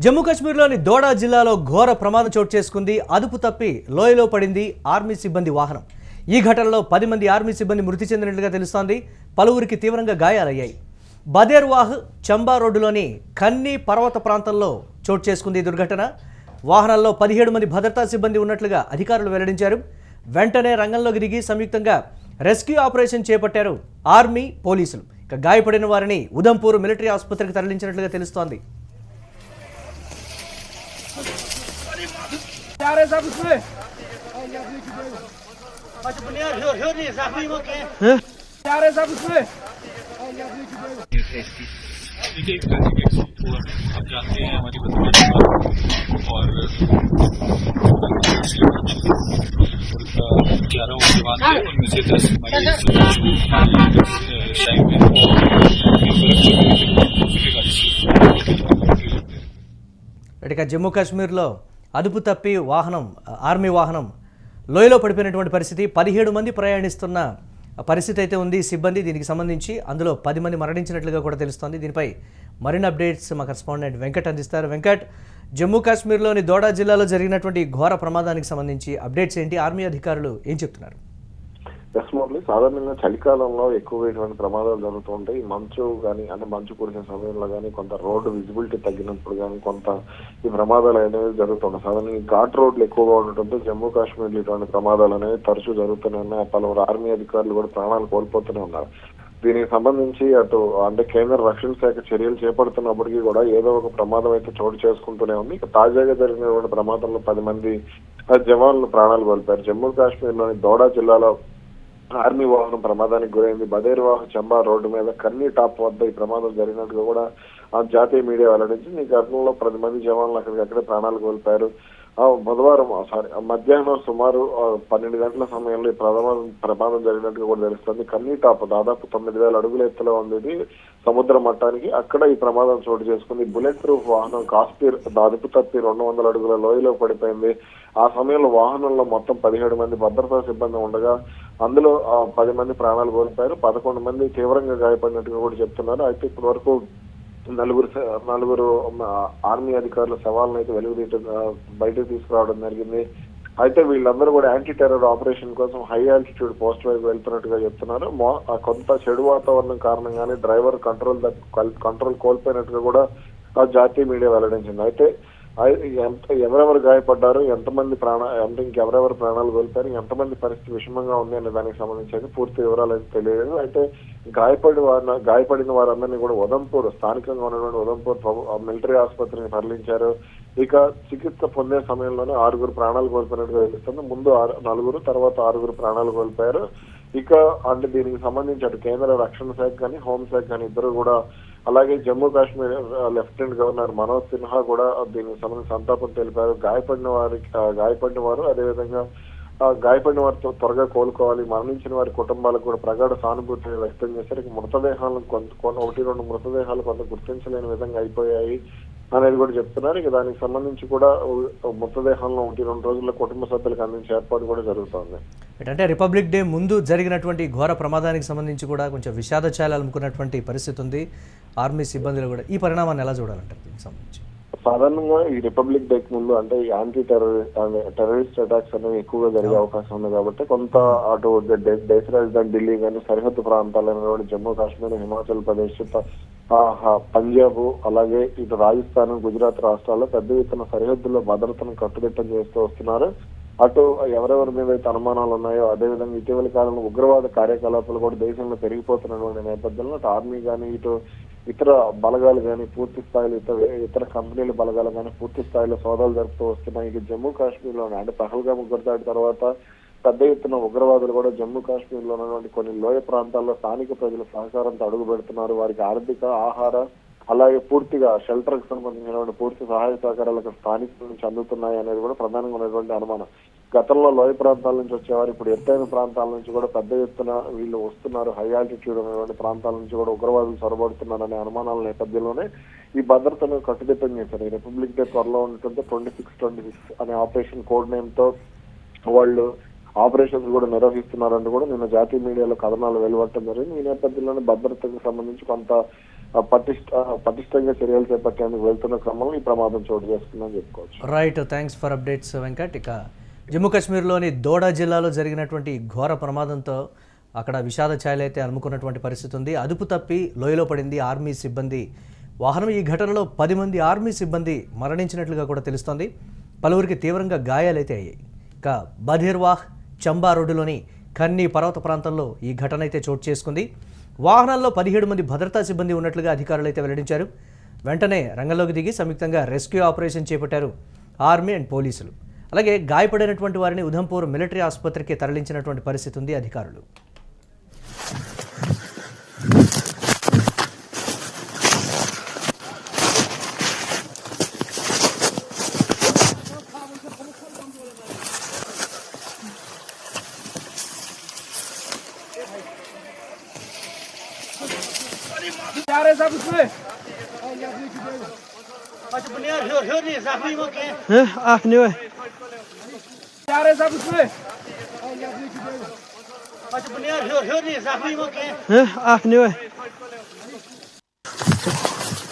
జమ్మూ కాశ్మీర్లోని దోడా జిల్లాలో ఘోర ప్రమాదం చోటు చేసుకుంది. అదుపు తప్పి లోయలో పడింది ఆర్మీ సిబ్బంది వాహనం. ఈ ఘటనలో 10 మంది ఆర్మీ సిబ్బంది మృతి చెందినట్లుగా తెలుస్తోంది. పలువురికి తీవ్రంగా గాయాలయ్యాయి. బదేర్వాహ్ చంబా రోడ్డులోని కన్నీ పర్వత ప్రాంతంలో చోటు చేసుకుంది ఈ దుర్ఘటన. వాహనాల్లో 17 మంది భద్రతా సిబ్బంది ఉన్నట్లుగా అధికారులు వెల్లడించారు. వెంటనే రంగంలోకి దిగి సంయుక్తంగా రెస్క్యూ ఆపరేషన్ చేపట్టారు ఆర్మీ, పోలీసులు. ఇక గాయపడిన వారిని ఉదంపూర్ మిలిటరీ ఆసుపత్రికి తరలించినట్లుగా తెలుస్తోంది. आप जानते हैं हमारी और 11 जवान थे, उनमें से 10 ఇక జమ్మూ కాశ్మీర్లో అదుపు తప్పి ఆర్మీ వాహనం లోయలో పడిపోయినటువంటి పరిస్థితి. 17 మంది ప్రయాణిస్తున్న పరిస్థితి అయితే ఉంది సిబ్బంది. దీనికి సంబంధించి అందులో 10 మంది మరణించినట్లుగా కూడా తెలుస్తోంది. దీనిపై మరిన్ని అప్డేట్స్ మా కరెస్పాండెంట్ వెంకట్ అందిస్తారు. వెంకట్, జమ్మూ కాశ్మీర్లోని దోడా జిల్లాలో జరిగినటువంటి ఘోర ప్రమాదానికి సంబంధించి అప్డేట్స్ ఏంటి? ఆర్మీ అధికారులు ఏం చెప్తున్నారు? సాధారణంగా చలికాలంలో ఎక్కువగా ఇటువంటి ప్రమాదాలు జరుగుతూ ఉంటాయి. మంచు కానీ అంటే మంచు కురిసే సమయంలో కానీ కొంత రోడ్డు విజిబిలిటీ తగ్గినప్పుడు కానీ కొంత ఈ ప్రమాదాలు అనేవి జరుగుతుంటాయి. సాధారణంగా ఘాట్ రోడ్లు ఎక్కువగా ఉండటంతో జమ్మూ కాశ్మీర్లో ఇటువంటి ప్రమాదాలు అనేవి తరచూ జరుగుతూనే ఉన్నాయి. పలువురు ఆర్మీ అధికారులు కూడా ప్రాణాలు కోల్పోతూనే ఉన్నారు. దీనికి సంబంధించి అటు అంటే కేంద్ర రక్షణ శాఖ చర్యలు చేపడుతున్నప్పటికీ కూడా ఏదో ఒక ప్రమాదం అయితే చోటు చేసుకుంటూనే ఉంది. ఇక తాజాగా జరిగినటువంటి ప్రమాదంలో 10 మంది జవాన్లు ప్రాణాలు కోల్పోయారు. జమ్మూ కాశ్మీర్లోని దోడా జిల్లాలో ఆర్మీ వాహనం ప్రమాదానికి గురైంది. బదేర్వాహ్ చంబా రోడ్డు మీద కన్నీ టాప్ వద్ద ఈ ప్రమాదం జరిగినట్టుగా కూడా జాతీయ మీడియా వెల్లడించింది. ఈ ఘటనలో 10 మంది జవాన్లు అక్కడికక్కడే ప్రాణాలు కోల్పోయారు. మధ్యాహ్నం సుమారు 12 గంటల సమయంలో ఈ ప్రమాదం జరిగినట్టుగా కూడా తెలుస్తుంది. కన్నీ టాప్ దాదాపు 9,000 అడుగుల ఎత్తులో ఉంది ఇది సముద్ర మట్టానికి. అక్కడ ఈ ప్రమాదం చోటు చేసుకుంది. బుల్లెట్ ప్రూఫ్ వాహనం కాశ్మీర్ అదుపు తప్పి 200 అడుగుల లోయలో పడిపోయింది. ఆ సమయంలో వాహనంలో మొత్తం 17 మంది భద్రతా సిబ్బంది ఉండగా అందులో 10 మంది ప్రాణాలు కోల్పోయారు. 11 మంది తీవ్రంగా గాయపడినట్టుగా కూడా చెప్తున్నారు. అయితే ఇప్పటి వరకు నలుగురు ఆర్మీ అధికారుల శవాలను అయితే బయటకు తీసుకురావడం జరిగింది. అయితే వీళ్ళందరూ కూడా యాంటీ టెర్రర్ ఆపరేషన్ కోసం హై ఆల్టిట్యూడ్ పోస్ట్ వైపు వెళ్తున్నట్టుగా చెప్తున్నారు. కొంత చెడు వాతావరణం కారణంగానే డ్రైవర్ కంట్రోల్ కోల్పోయినట్టుగా కూడా జాతీయ మీడియా వెల్లడించింది. అయితే ఎవరెవరు గాయపడ్డారు, ఇంకెవరెవరు ప్రాణాలు కోల్పోయారు, ఎంతమంది పరిస్థితి విషమంగా ఉంది అనే దానికి సంబంధించి అయితే పూర్తి వివరాలు అయితే తెలియదు. అయితే గాయపడిన వారందరినీ కూడా స్థానికంగా ఉన్నటువంటి ఉదంపూర్ మిలిటరీ ఆసుపత్రికి తరలించారు. ఇక చికిత్స పొందే సమయంలోనే 6 ప్రాణాలు కోల్పోయినట్టుగా తెలుస్తుంది. ముందు 4, తర్వాత 6 ప్రాణాలు కోల్పోయారు. ఇక అంటే దీనికి సంబంధించి అటు కేంద్ర రక్షణ శాఖ కానీ హోంశాఖ కానీ ఇద్దరు కూడా, అలాగే జమ్మూ కాశ్మీర్ లెఫ్టినెంట్ గవర్నర్ మనోజ్ సిన్హా కూడా దీనికి సంబంధించి సంతాపం తెలిపారు. గాయపడిన వారు అదేవిధంగా గాయపడిన వారితో త్వరగా కోలుకోవాలి, మరణించిన వారి కుటుంబాలకు కూడా ప్రగాఢ సానుభూతి వ్యక్తం చేశారు. ఇక మృతదేహాలను 1-2 మృతదేహాలు కొంత గుర్తించలేని విధంగా అయిపోయాయి అనేది కూడా చెప్తున్నారు. ఇక దానికి సంబంధించి కూడా మృతదేహాలను 1-2 రోజుల్లో కుటుంబ సభ్యులకు అందించే ఏర్పాటు కూడా జరుగుతోంది. అంటే రిపబ్లిక్ డే ముందు జరిగినటువంటి ఘోర ప్రమాదానికి సంబంధించి కూడా కొంచెం విషాద ఛాయలు అలుముకున్నటువంటి పరిస్థితి ఉంది ఆర్మీ సిబ్బందులు కూడా. ఈ పరిణామాన్ని ఎలా చూడాలంటారు దీనికి సంబంధించి? సాధారణంగా ఈ రిపబ్లిక్ డే ముందు అంటే యాంటీ టెర్రరిస్ట్ అటాక్స్ అనేవి ఎక్కువగా జరిగే అవకాశం ఉంది కాబట్టి కొంత అటు దేశ రాజధాని ఢిల్లీ కానీ సరిహద్దు ప్రాంతాలైన జమ్మూ కాశ్మీర్, హిమాచల్ ప్రదేశ్, పంజాబ్, అలాగే ఇటు రాజస్థాన్, గుజరాత్ రాష్ట్రాల్లో పెద్ద ఎత్తున సరిహద్దుల్లో భద్రతను కట్టుదిట్టం చేస్తూ వస్తున్నారు. అటు ఎవరెవరి మీద అయితే అనుమానాలు ఉన్నాయో అదేవిధంగా ఇటీవలి కాలంలో ఉగ్రవాద కార్యకలాపాలు కూడా దేశంలో పెరిగిపోతున్నటువంటి నేపథ్యంలో అటు ఆర్మీ కానీ ఇటు ఇతర బలగాలు కానీ పూర్తి స్థాయిలో ఇతర కంపెనీల బలగాలు కానీ పూర్తి స్థాయిలో సోదాలు జరుపుతూ వస్తున్నాయి. ఇక జమ్మూ కాశ్మీర్లోనే అంటే పహల్గామ్ ఉగ్రదాడి తర్వాత పెద్ద ఎత్తున ఉగ్రవాదులు కూడా జమ్మూ కాశ్మీర్లో ఉన్నటువంటి కొన్ని లోయ ప్రాంతాల్లో స్థానిక ప్రజల సహకారంతో అడుగు పెడుతున్నారు. వారికి ఆర్థిక, ఆహార, అలాగే పూర్తిగా షెల్టర్ కి సంబంధించినటువంటి పూర్తి సహాయ సహకారాలకు స్థానికుల నుంచి అందుతున్నాయి అనేది కూడా ప్రధానంగా ఉన్నటువంటి అనుమానం. గతంలో లోయ ప్రాంతాల నుంచి వచ్చేవారు ఇప్పుడు ఎత్తైన ప్రాంతాల నుంచి కూడా పెద్ద ఎత్తున వీళ్ళు వస్తున్నారు. హై ఆల్టిట్యూడ్ ఉన్నటువంటి ప్రాంతాల నుంచి కూడా ఉగ్రవాదులు చొరబడుతున్నారనే అనుమానాల నేపథ్యంలోనే ఈ భద్రతను కట్టుదిట్టం చేశారు. ఈ రిపబ్లిక్ డే త్వరలో ఉండటంతో 26 అనే ఆపరేషన్ కోడ్ నేమ్ తో వాళ్ళు ఆపరేషన్స్ కూడా నిర్వహిస్తున్నారంటూ కూడా నిన్న జాతీయ మీడియాలో కథనాలు వెలువడటం జరిగింది. ఈ నేపథ్యంలోనే భద్రతకు సంబంధించి కొంత పటిష్టంగా చర్యలు చేపట్టేందుకు వెళ్తున్న క్రమంలో ఈ ప్రమాదం చోటు చేసుకుందని చెప్పుకోవచ్చు. Right, thanks for updates Venkat. ఇక జమ్మూ కాశ్మీర్లోని దోడా జిల్లాలో జరిగినటువంటి ఘోర ప్రమాదంతో అక్కడ విషాద ఛాయలు అయితే అలుముకున్నటువంటి పరిస్థితి ఉంది. అదుపు తప్పి లోయలో పడింది ఆర్మీ సిబ్బంది వాహనం. ఈ ఘటనలో 10 మంది ఆర్మీ సిబ్బంది మరణించినట్లుగా కూడా తెలుస్తోంది. పలువురికి తీవ్రంగా గాయాలైతే అయ్యాయి. ఇక బధిర్వాహ్ చంబా రోడ్డులోని కన్నీ పర్వత ప్రాంతంలో ఈ ఘటన అయితే చోటు చేసుకుంది. వాహనాల్లో 17 మంది భద్రతా సిబ్బంది ఉన్నట్లుగా అధికారులు అయితే వెల్లడించారు. వెంటనే రంగంలోకి దిగి సంయుక్తంగా రెస్క్యూ ఆపరేషన్ చేపట్టారు ఆర్మీ అండ్ పోలీసులు. అలాగే గాయపడినటువంటి వారిని ఉధంపూర్ మిలిటరీ ఆసుపత్రికి తరలించినటువంటి పరిస్థితి ఉంది అధికారులు. Ach, nee.